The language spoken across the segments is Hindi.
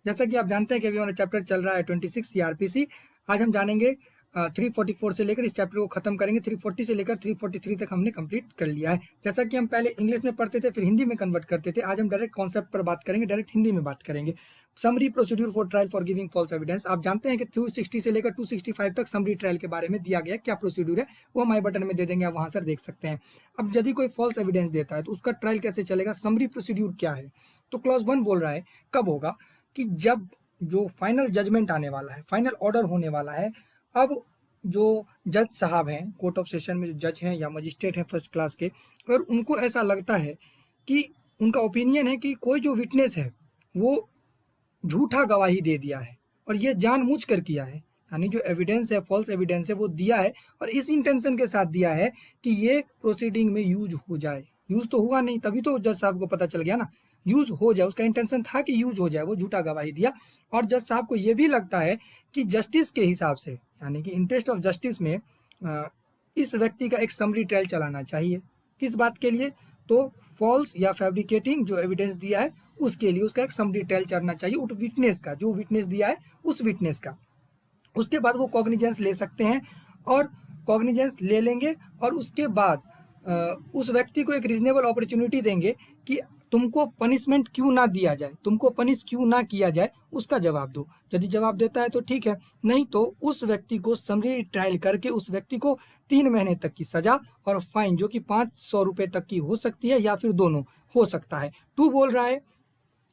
जैसा कि आप जानते हैं कि अभी हमारा चैप्टर चल रहा है 26 सीआरपीसी। आज हम जानेंगे 344 से लेकर इस चैप्टर को खत्म करेंगे। 340 से लेकर 343 तक हमने कंप्लीट कर लिया है। जैसा कि हम पहले इंग्लिश में पढ़ते थे, फिर हिंदी में कन्वर्ट करते थे, आज हम डायरेक्ट कॉन्सेप्ट पर बात करेंगे, डायरेक्ट हिंदी में बात करेंगे। Summary procedure for trial for giving false evidence. आप जानते हैं कि 260 से लेकर 265 तक समरी ट्रायल के बारे में दिया गया, क्या प्रोसीड्यूर है वो हम आई बटन में दे देंगे, आप वहां से देख सकते हैं। अब यदि कोई फॉल्स एविडेंस देता है तो उसका ट्रायल कैसे चलेगा, समरी प्रोसीड्यूर क्या है। तो क्लॉज 1 बोल रहा है कब होगा, कि जब जो फाइनल जजमेंट आने वाला है, फाइनल ऑर्डर होने वाला है। अब जो जज साहब हैं, कोर्ट ऑफ सेशन में जो जज हैं या मजिस्ट्रेट हैं फर्स्ट क्लास के, अगर उनको ऐसा लगता है कि उनका ओपिनियन है कि कोई जो विटनेस है वो झूठा गवाही दे दिया है और ये जानबूझकर किया है, यानी जो एविडेंस है, फॉल्स एविडेंस है वो दिया है और इस इंटेंशन के साथ दिया है कि ये प्रोसीडिंग में यूज हो जाए। यूज तो हुआ नहीं, तभी तो जज साहब को पता चल गया ना, यूज हो जाए, उसका इंटेंशन था कि यूज हो जाए, वो झूठा गवाही दिया। और जज साहब को ये भी लगता है कि जस्टिस के हिसाब से, यानी कि इंटरेस्ट ऑफ जस्टिस में इस व्यक्ति का एक समरी ट्रायल चलाना चाहिए। किस बात के लिए, तो फॉल्स या फैब्रिकेटिंग जो एविडेंस दिया है उसके लिए उसका एक समरी ट्रायल चलना चाहिए, उस विटनेस का, जो विटनेस दिया है उस विटनेस का। उसके बाद वो कॉग्निजेंस ले सकते हैं और कॉग्निजेंस ले लेंगे और उसके बाद उस व्यक्ति को एक रीजनेबल अपॉर्चुनिटी देंगे कि तुमको पनिशमेंट क्यों ना दिया जाए, तुमको पनिश क्यों ना किया जाए, उसका जवाब दो। यदि जवाब देता है तो ठीक है, नहीं तो उस व्यक्ति को समरी ट्रायल करके उस व्यक्ति को 3 महीने तक की सजा और फाइन जो कि 500 रुपये तक की हो सकती है या फिर दोनों हो सकता है। 2 बोल रहा है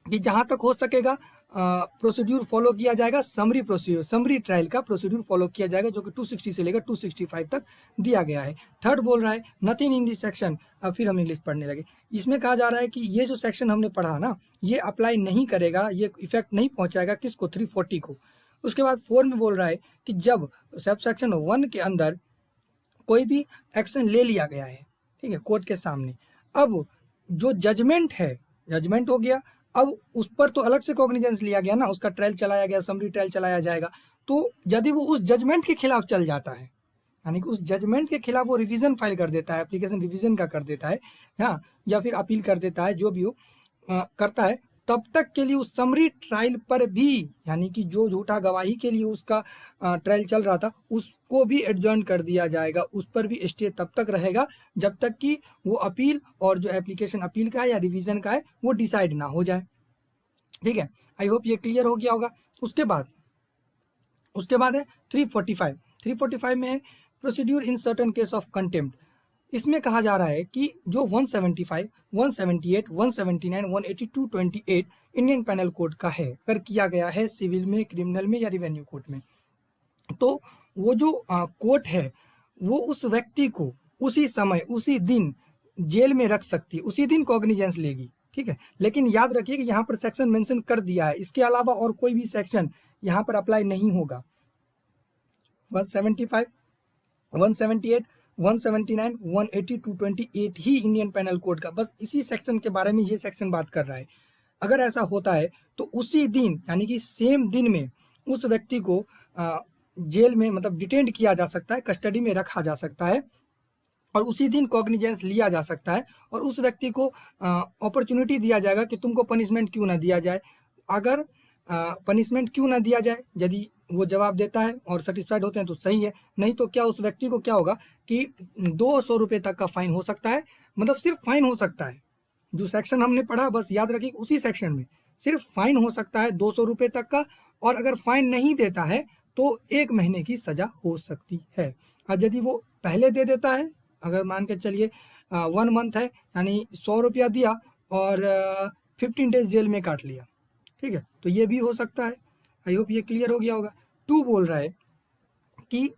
कि जहां तक हो सकेगा प्रोसीड्यूर फॉलो किया जाएगा, समरी प्रोसीड्यूर, समरी ट्रायल का प्रोसीड्यूर फॉलो किया जाएगा, जो कि 260 से लेकर 265 तक दिया गया है। 3rd बोल रहा है नथिंग इन दिस सेक्शन। अब फिर हम इंग्लिश पढ़ने लगे। इसमें कहा जा रहा है कि ये जो सेक्शन हमने पढ़ा ना, ये अप्लाई नहीं करेगा, ये इफेक्ट नहीं पहुंचाएगा किसको, 340 को। उसके बाद 4 में बोल रहा है कि जब सब सेक्शन 1 के अंदर कोई भी एक्शन ले लिया गया है, ठीक है, कोर्ट के सामने, अब जो जजमेंट है, जजमेंट हो गया, अब उस पर तो अलग से कॉग्निजेंस लिया गया ना, उसका ट्रायल चलाया गया, समरी ट्रायल चलाया जाएगा। तो यदि वो उस जजमेंट के खिलाफ चल जाता है, यानी कि उस जजमेंट के खिलाफ वो रिवीजन फाइल कर देता है, एप्लीकेशन रिवीजन का कर देता है, हाँ, या फिर अपील कर देता है, जो भी हो करता है, तब तक के लिए उस समरी ट्रायल पर भी, यानी कि जो झूठा गवाही के लिए उसका ट्रायल चल रहा था उसको भी एडजर्न कर दिया जाएगा, उस पर भी स्टे तब तक रहेगा जब तक कि वो अपील और जो एप्लीकेशन अपील का है या रिवीजन का है वो डिसाइड ना हो जाए। ठीक है, आई होप ये क्लियर हो गया होगा। उसके बाद है 345 में है procedure in certain case of contempt. इसमें कहा जा रहा है कि जो 175, 178, 179, 182, 28 इंडियन पैनल कोड का है, अगर किया गया है सिविल में, क्रिमिनल में या रिवेन्यू कोर्ट में, तो वो जो कोर्ट है वो उस व्यक्ति को उसी समय, उसी दिन जेल में रख सकती है, उसी दिन कॉग्निजेंस लेगी। ठीक है, लेकिन याद रखिए कि यहाँ पर सेक्शन मेंशन कर दिया है, इसके अलावा और कोई भी सेक्शन यहाँ पर अप्लाई नहीं होगा। 175, 178, 179, 180, 228 ही इंडियन पैनल कोड का, बस इसी सेक्शन के बारे में ये सेक्शन बात कर रहा है। अगर ऐसा होता है तो उसी दिन, यानी कि सेम दिन में उस व्यक्ति को जेल में, मतलब डिटेंड किया जा सकता है, कस्टडी में रखा जा सकता है और उसी दिन कॉग्निजेंस लिया जा सकता है और उस व्यक्ति को अपॉर्चुनिटी दिया जाएगा कि तुमको पनिशमेंट क्यों ना दिया जाए। अगर पनिशमेंट क्यों ना दिया जाए, यदि वो जवाब देता है और सेटिस्फाइड होते हैं तो सही है, नहीं तो क्या उस व्यक्ति को क्या होगा कि 200 रुपये तक का फाइन हो सकता है, मतलब सिर्फ फाइन हो सकता है। जो सेक्शन हमने पढ़ा बस याद रखिए, उसी सेक्शन में सिर्फ फाइन हो सकता है 200 रुपये तक का, और अगर फाइन नहीं देता है तो 1 महीने की सजा हो सकती है। और यदि वो पहले दे देता है, अगर मान के चलिए 1 मंथ है, यानी 100 रुपया दिया और 15 डेज जेल में काट लिया, ठीक है, तो ये भी हो सकता है। आई होप ये क्लियर हो गया होगा। 2 बोल रहा है कि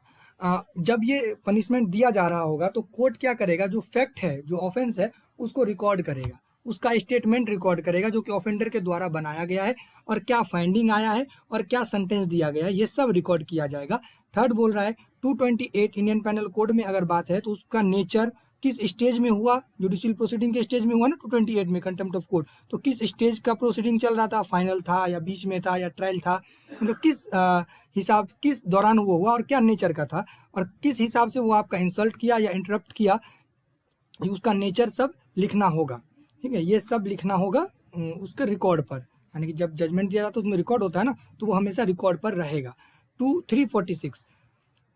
जब ये पनिशमेंट दिया जा रहा होगा तो कोर्ट क्या करेगा, जो फैक्ट है, जो ऑफेंस है, उसको रिकॉर्ड करेगा, उसका स्टेटमेंट रिकॉर्ड करेगा जो कि ऑफेंडर के द्वारा बनाया गया है, और क्या फाइंडिंग आया है और क्या सेंटेंस दिया गया है, ये सब रिकॉर्ड किया जाएगा। 3rd बोल रहा है 228 इंडियन पैनल कोड में अगर बात है तो उसका नेचर, किस स्टेज में हुआ, जुडिशियल प्रोसीडिंग के स्टेज में हुआ ना 228 में कंटेम्प्ट ऑफ कोर्ट, तो किस स्टेज का प्रोसीडिंग चल रहा था, फाइनल था या बीच में था या ट्रायल था, मतलब किस हिसाब, किस दौरान वो हुआ और क्या नेचर का था, और किस हिसाब से वो आपका इंसल्ट किया या इंटरप्ट किया, उसका नेचर सब लिखना होगा। ठीक है, ये सब लिखना होगा उसके रिकॉर्ड पर, यानी कि जब जजमेंट दिया जाता है उसमें रिकॉर्ड होता है ना, तो वो हमेशा रिकॉर्ड पर रहेगा। 346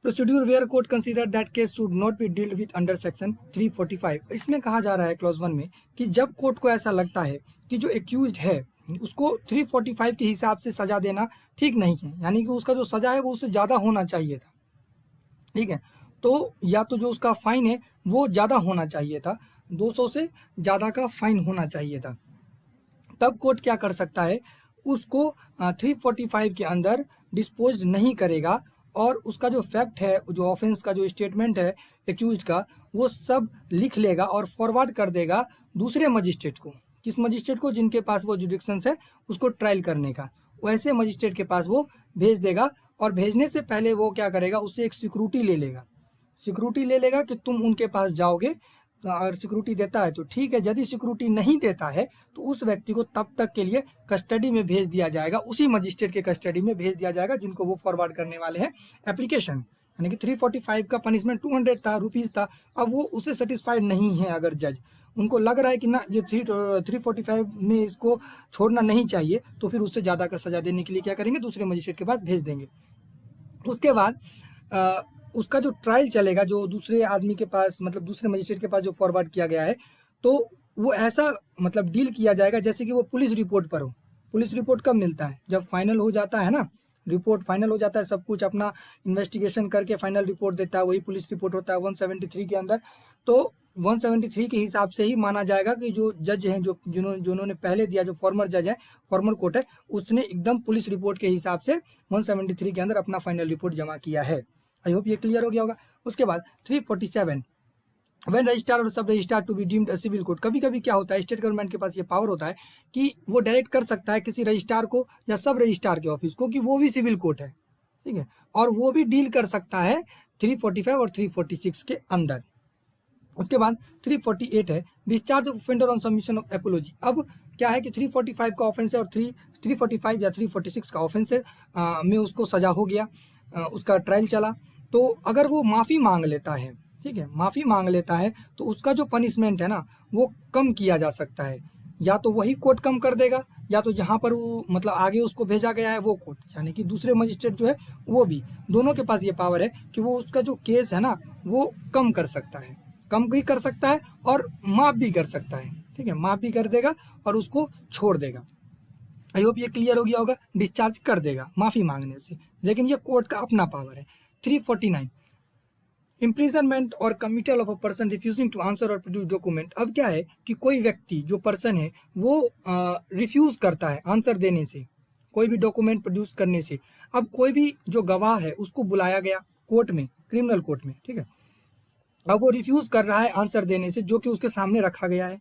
procedure where court consider that case should not be dealt with under section 345। इसमें कहा जा रहा है क्लॉज 1 में कि जब कोर्ट को ऐसा लगता है कि जो एक्यूज्ड है उसको 345 के हिसाब से सजा देना ठीक नहीं है, यानी कि उसका जो सजा है वो उससे ज़्यादा होना चाहिए था, ठीक है, तो या तो जो उसका फाइन है वो ज़्यादा होना चाहिए था, 200 से ज़्यादा का फाइन होना चाहिए था, तब कोर्ट क्या कर सकता है, उसको 345 के अंदर डिस्पोज नहीं करेगा और उसका जो फैक्ट है, जो ऑफेंस का जो स्टेटमेंट है एक्यूज्ड का, वो सब लिख लेगा और फॉरवर्ड कर देगा दूसरे मजिस्ट्रेट को। किस मजिस्ट्रेट को? जिनके पास वो जुडिक्शंस है उसको ट्रायल करने का, वैसे मजिस्ट्रेट के पास वो भेज देगा। और भेजने से पहले वो क्या करेगा, उससे एक सिक्योरिटी ले लेगा, सिक्योरिटी ले लेगा कि तुम उनके पास जाओगे, और सिक्योरिटी देता है तो ठीक है, यदि सिक्योरिटी नहीं देता है तो उस व्यक्ति को तब तक के लिए कस्टडी में भेज दिया जाएगा, उसी मजिस्ट्रेट के कस्टडी में भेज दिया जाएगा जिनको वो फॉरवर्ड करने वाले हैं एप्लीकेशन। यानी कि 345 का पनिशमेंट 200 था रुपीज़ था, अब वो उससे सेटिस्फाइड नहीं है, अगर जज उनको लग रहा है कि ना ये 345 में इसको छोड़ना नहीं चाहिए, तो फिर उससे ज़्यादा का सजा देने के लिए क्या करेंगे, दूसरे मजिस्ट्रेट के पास भेज देंगे। उसके बाद उसका जो ट्रायल चलेगा, जो दूसरे आदमी के पास, मतलब दूसरे मजिस्ट्रेट के पास जो फॉरवर्ड किया गया है, तो वो ऐसा मतलब डील किया जाएगा जैसे कि वो पुलिस रिपोर्ट पर हो। पुलिस रिपोर्ट कब मिलता है? जब फाइनल हो जाता है ना, रिपोर्ट फाइनल हो जाता है, सब कुछ अपना इन्वेस्टिगेशन करके फाइनल रिपोर्ट देता है, वही पुलिस रिपोर्ट होता है 173 के अंदर। तो 173 के हिसाब से ही माना जाएगा कि जो जज हैं, जो जिन्होंने पहले दिया, जो फॉर्मर जज है, फॉर्मर कोर्ट है, उसने एकदम पुलिस रिपोर्ट के हिसाब से 173 के अंदर अपना फाइनल रिपोर्ट जमा किया है। आई होप ये क्लियर हो गया होगा। उसके बाद 347 व्हेन रजिस्ट्रार और sub registrar to be deemed a civil court. कभी कभी क्या होता है, स्टेट गवर्नमेंट के पास ये पावर होता है कि वो डायरेक्ट कर सकता है किसी रजिस्ट्रार को या सब रजिस्ट्रार के ऑफिस को कि वो भी सिविल कोर्ट है, ठीक है, और वो भी डील कर सकता है 345 और 346 के अंदर। उसके बाद 348 है discharge of offender on submission of apiology. अब क्या है कि 345 का ऑफेंस है और 345 या 346 का ऑफेंस है, में उसको सजा हो गया, उसका ट्रायल चला, तो अगर वो माफ़ी मांग लेता है, ठीक है, माफ़ी मांग लेता है, तो उसका जो पनिशमेंट है ना वो कम किया जा सकता है, या तो वही कोर्ट कम कर देगा, या तो जहाँ पर वो मतलब आगे उसको भेजा गया है वो कोर्ट, यानी कि दूसरे मजिस्ट्रेट जो है वो भी, दोनों के पास ये पावर है कि वो उसका जो केस है ना वो कम कर सकता है, कम भी कर सकता है और माफ़ भी कर सकता है, ठीक है, माफ़ भी कर देगा और उसको छोड़ देगा। आई होप ये क्लियर हो गया होगा, डिस्चार्ज कर देगा माफ़ी मांगने से, लेकिन ये कोर्ट का अपना पावर है। 349 इम्प्रिजनमेंट और committal of a person refusing to answer और प्रोड्यूस डॉक्यूमेंट। अब क्या है कि कोई व्यक्ति, जो पर्सन है, वो रिफ्यूज़ करता है आंसर देने से, कोई भी डॉक्यूमेंट प्रोड्यूस करने से। अब कोई भी जो गवाह है उसको बुलाया गया कोर्ट में, क्रिमिनल कोर्ट में, ठीक है, अब वो रिफ्यूज़ कर रहा है आंसर देने से जो कि उसके सामने रखा गया है,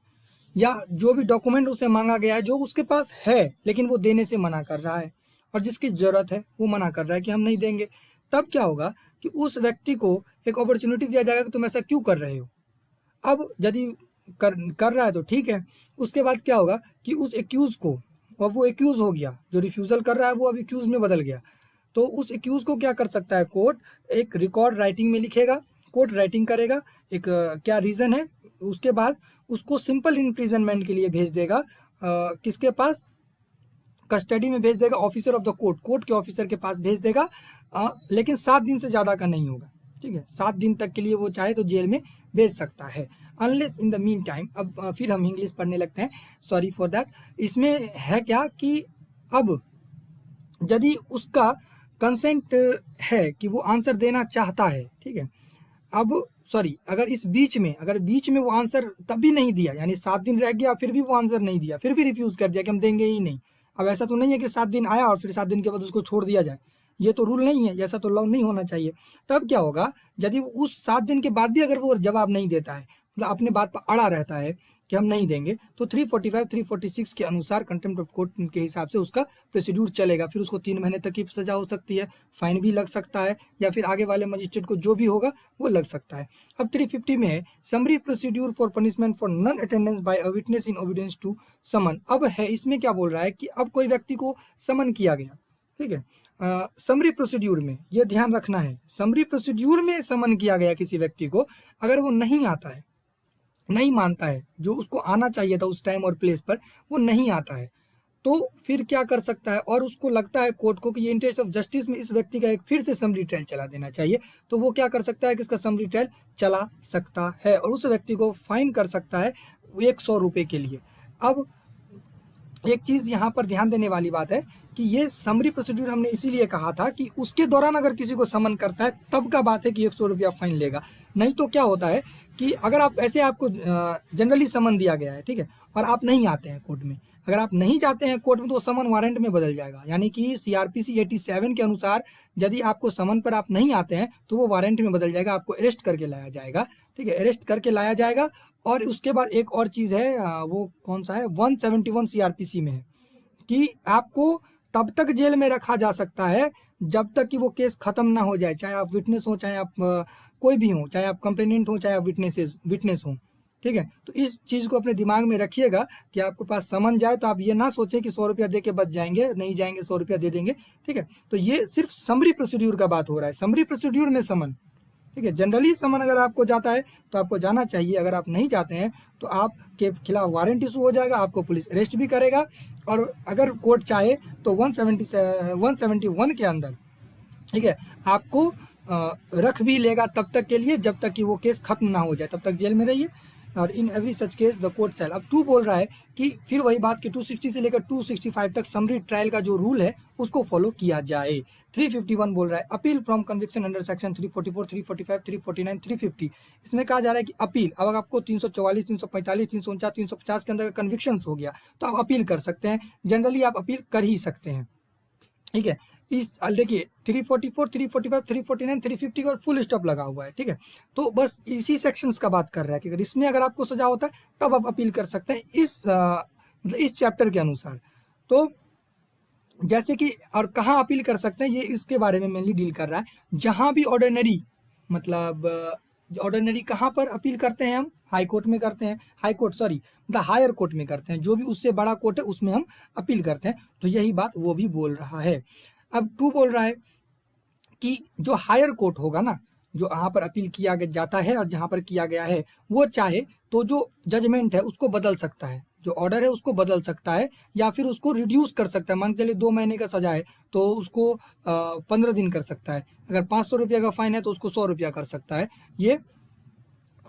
या जो भी डॉक्यूमेंट उसे मांगा गया है जो उसके पास है लेकिन वो देने से मना कर रहा है, और जिसकी ज़रूरत है वो मना कर रहा है कि हम नहीं देंगे। तब क्या होगा कि उस व्यक्ति को एक अपॉर्चुनिटी दिया जाएगा कि तुम ऐसा क्यों कर रहे हो। अब यदि कर रहा है तो ठीक है। उसके बाद क्या होगा कि उस एक्यूज़ को, अब वो एक्यूज़ हो गया, जो रिफ्यूज़ल कर रहा है वो अब एक्यूज़ में बदल गया, तो उस एक्यूज़ को क्या कर सकता है कोर्ट, एक रिकॉर्ड राइटिंग में लिखेगा, कोर्ट राइटिंग करेगा, एक क्या रीज़न है, उसके बाद उसको सिंपल इम्प्रिजनमेंट के लिए भेज देगा, किसके पास, कस्टडी में भेज देगा, officer of the court, court के ऑफिसर के पास भेज देगा, लेकिन 7 दिन से ज़्यादा का नहीं होगा, ठीक है, 7 दिन तक के लिए वो चाहे तो जेल में भेज सकता है, unless in the mean time. अब फिर हम इंग्लिश पढ़ने लगते हैं, सॉरी फॉर दैट। इसमें है क्या कि अब यदि उसका कंसेंट है कि वो आंसर देना चाहता है, ठीक है, अब सॉरी, अगर बीच में वो आंसर तब भी नहीं दिया, यानी 7 दिन रह गया फिर भी वो आंसर नहीं दिया, फिर भी रिफ्यूज़ कर दिया कि हम देंगे ही नहीं। अब ऐसा तो नहीं है कि 7 दिन आया और फिर 7 दिन के बाद उसको छोड़ दिया जाए, ये तो रूल नहीं है, ऐसा तो लॉ नहीं होना चाहिए। तब क्या होगा, यदि उस 7 दिन के बाद भी अगर वो जवाब नहीं देता है, मतलब अपने बात पर अड़ा रहता है कि हम नहीं देंगे, तो 345 346 के अनुसार कंटेम्प्ट ऑफ कोर्ट के हिसाब से उसका प्रोसीड्यूर चलेगा। फिर उसको 3 महीने तक की सजा हो सकती है, फाइन भी लग सकता है, या फिर आगे वाले मजिस्ट्रेट को जो भी होगा वो लग सकता है। अब 350 में है summary procedure for punishment for non attendance by a witness in obedience to summon. अब है इसमें क्या बोल रहा है कि अब कोई व्यक्ति को समन किया गया, ठीक है, समरी प्रोसीड्यूर में, ये ध्यान रखना है, समरी प्रोसीड्यूर में समन किया गया किसी व्यक्ति को, अगर वो नहीं आता है, नहीं मानता है, जो उसको आना चाहिए था उस टाइम और प्लेस पर वो नहीं आता है, तो फिर क्या कर सकता है, और उसको लगता है कोर्ट को कि ये इंटरेस्ट ऑफ जस्टिस में इस व्यक्ति का एक फिर से समरी ट्रायल चला देना चाहिए, तो वो क्या कर सकता है कि इसका समरी ट्रायल चला सकता है और उस व्यक्ति को फाइन कर सकता है 100 रुपये के लिए। अब एक चीज़ यहाँ पर ध्यान देने वाली बात है कि ये समरी प्रोसीड्यूर हमने इसीलिए कहा था कि उसके दौरान अगर किसी को समन करता है तब का बात है कि 100 रुपया फाइन लेगा। नहीं तो क्या होता है कि अगर आप ऐसे आपको जनरली समन दिया गया है, ठीक है, और आप नहीं आते हैं कोर्ट में, अगर आप नहीं जाते हैं कोर्ट में तो समन वारंट में बदल जाएगा। यानी कि CRPC 87 के अनुसार यदि आपको समन पर आप नहीं आते हैं तो वो वारंट में बदल जाएगा, आपको अरेस्ट करके लाया जाएगा, ठीक है, अरेस्ट करके लाया जाएगा। और उसके बाद एक और चीज़ है, वो कौन सा है, 171 CRPC में है कि आपको तब तक जेल में रखा जा सकता है जब तक कि वो केस खत्म ना हो जाए, चाहे आप विटनेस हो, चाहे आप कोई भी हो, चाहे आप कंप्लेनेंट हो, चाहे आप विटनेस हो, ठीक है। तो इस चीज़ को अपने दिमाग में रखिएगा कि आपके पास समन जाए तो आप ये ना सोचें कि 100 रुपया दे के बच जाएंगे, नहीं जाएंगे 100 रुपया दे देंगे, ठीक है। तो ये सिर्फ समरी प्रोसीड्यूर का बात हो रहा है, समरी प्रोसीड्यूर में समन, ठीक है। जनरली समन अगर आपको जाता है तो आपको जाना चाहिए, अगर आप नहीं जाते हैं तो आपके खिलाफ वारंट इशू हो जाएगा, आपको पुलिस अरेस्ट भी करेगा, और अगर कोर्ट चाहे तो 171 के अंदर, ठीक है, आपको रख भी लेगा तब तक के लिए जब तक कि वो केस खत्म ना हो जाए, तब तक जेल में रहिए। और in every such case the court शैल, अब 2 बोल रहा है कि फिर वही बात कि 260 से लेकर 265 तक समरी ट्रायल का जो रूल है उसको फॉलो किया जाए। 351 बोल रहा है appeal from conviction under section 344, 345, 349, 350। इसमें कहा जा रहा है कि अपील, अब आपको 344, 345, 349, 350 के अंदर कन्विक्शन हो गया तो आप अपील कर सकते हैं। जनरली आप अपील कर ही सकते हैं, ठीक है। इस देखिए 344, 345, 349, 350 का फुल स्टॉप लगा हुआ है, ठीक है। तो बस इसी सेक्शंस का बात कर रहा है कि अगर इसमें अगर आपको सजा होता है तब आप अपील कर सकते हैं इस चैप्टर के अनुसार। तो जैसे कि और कहाँ अपील कर सकते हैं ये इसके बारे में मेनली डील कर रहा है। जहाँ भी ऑर्डिनरी, मतलब ऑर्डिनरी कहाँ पर अपील करते हैं हम, हाई कोर्ट में करते हैं, हाई कोर्ट सॉरी मतलब हायर कोर्ट में करते हैं, जो भी उससे बड़ा कोर्ट है उसमें हम अपील करते हैं। तो यही बात वो भी बोल रहा है। अब 2 बोल रहा है कि जो हायर कोर्ट होगा ना, जो यहाँ पर अपील किया जाता है और जहाँ पर किया गया है, वो चाहे तो जो जजमेंट है उसको बदल सकता है, जो ऑर्डर है उसको बदल सकता है या फिर उसको रिड्यूस कर सकता है। मान के चलिए 2 महीने का सजा है तो उसको 15 दिन कर सकता है, अगर 500 रुपया का फाइन है तो उसको 100 रुपया कर सकता है। ये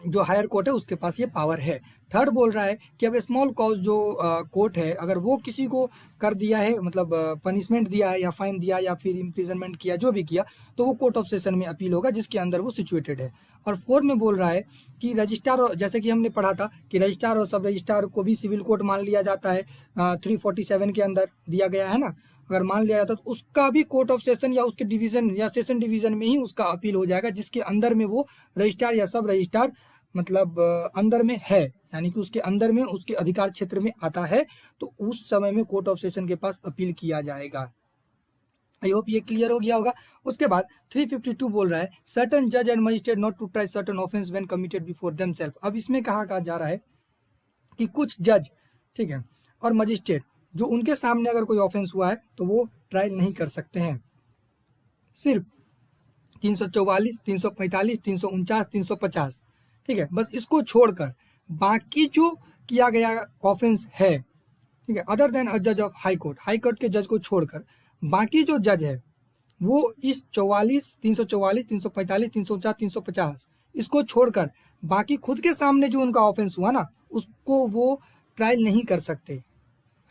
जो हायर कोर्ट है उसके पास ये पावर है। 3rd बोल रहा है कि अब स्मॉल कॉज जो कोर्ट है अगर वो किसी को कर दिया है, मतलब पनिशमेंट दिया है या फाइन दिया या फिर इम्प्रिजनमेंट किया, जो भी किया, तो वो कोर्ट ऑफ सेशन में अपील होगा जिसके अंदर वो सिचुएटेड है। और 4 में बोल रहा है कि रजिस्ट्रार, जैसे कि हमने पढ़ा था कि रजिस्ट्रार और सब रजिस्ट्रार को भी सिविल कोर्ट मान लिया जाता है, 347 के अंदर दिया गया है ना, अगर मान लिया जाता तो उसका भी कोर्ट ऑफ सेशन या उसके डिवीजन या सेशन डिवीजन में ही उसका अपील हो जाएगा, जिसके अंदर में वो रजिस्ट्रार या सब रजिस्ट्रार मतलब अंदर में है, यानी कि उसके अंदर में उसके अधिकार क्षेत्र में आता है, तो उस समय में कोर्ट ऑफ सेशन के पास अपील किया जाएगा। आई होप ये क्लियर हो गया होगा। उसके बाद 352 बोल रहा है सर्टन जज and magistrate not to try certain offence when committed before themself. अब इसमें कहा जा रहा है कि कुछ जज, ठीक है, और मजिस्ट्रेट जो उनके सामने अगर कोई ऑफेंस हुआ है तो वो ट्रायल नहीं कर सकते हैं। सिर्फ 344, 345, 349, 350, ठीक है, बस इसको छोड़कर बाकी जो किया गया ऑफेंस है, ठीक है, अदर देन अ जज ऑफ हाई कोर्ट के जज को छोड़कर बाकी जो जज है वो इस 44, 344, 345, 349, 350 इसको छोड़कर बाकी खुद के सामने जो उनका ऑफेंस हुआ ना उसको वो ट्रायल नहीं कर सकते।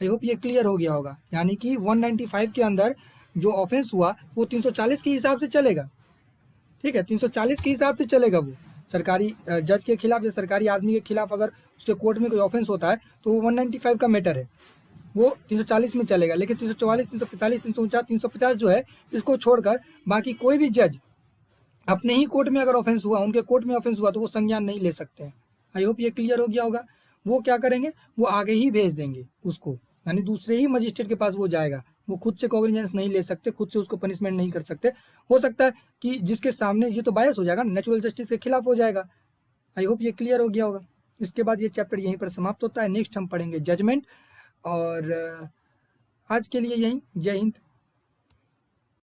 आई होप ये क्लियर हो गया होगा। यानी कि 195 के अंदर जो ऑफेंस हुआ वो 340 के हिसाब से चलेगा, ठीक है, 340 के हिसाब से चलेगा। वो सरकारी जज के खिलाफ या सरकारी आदमी के खिलाफ अगर उसके कोर्ट में कोई ऑफेंस होता है तो वो 195 का मैटर है, वो 340 में चलेगा। लेकिन 344, 345, 349, 350 जो है इसको छोड़कर बाकी कोई भी जज अपने ही कोर्ट में अगर ऑफेंस हुआ, उनके कोर्ट में ऑफेंस हुआ, तो वो संज्ञान नहीं ले सकते हैं। आई होप ये क्लियर हो गया होगा। वो क्या करेंगे, वो आगे ही भेज देंगे उसको, यानी दूसरे ही मजिस्ट्रेट के पास वो जाएगा, वो खुद से कॉग्निजेंस नहीं ले सकते, खुद से उसको पनिशमेंट नहीं कर सकते। हो सकता है कि जिसके सामने, ये तो बायस हो जाएगा, नेचुरल जस्टिस के खिलाफ हो जाएगा। आई होप ये क्लियर हो गया होगा। इसके बाद ये चैप्टर यहीं पर समाप्त होता है। नेक्स्ट हम पढ़ेंगे जजमेंट। और आज के लिए यहीं, जय हिंद।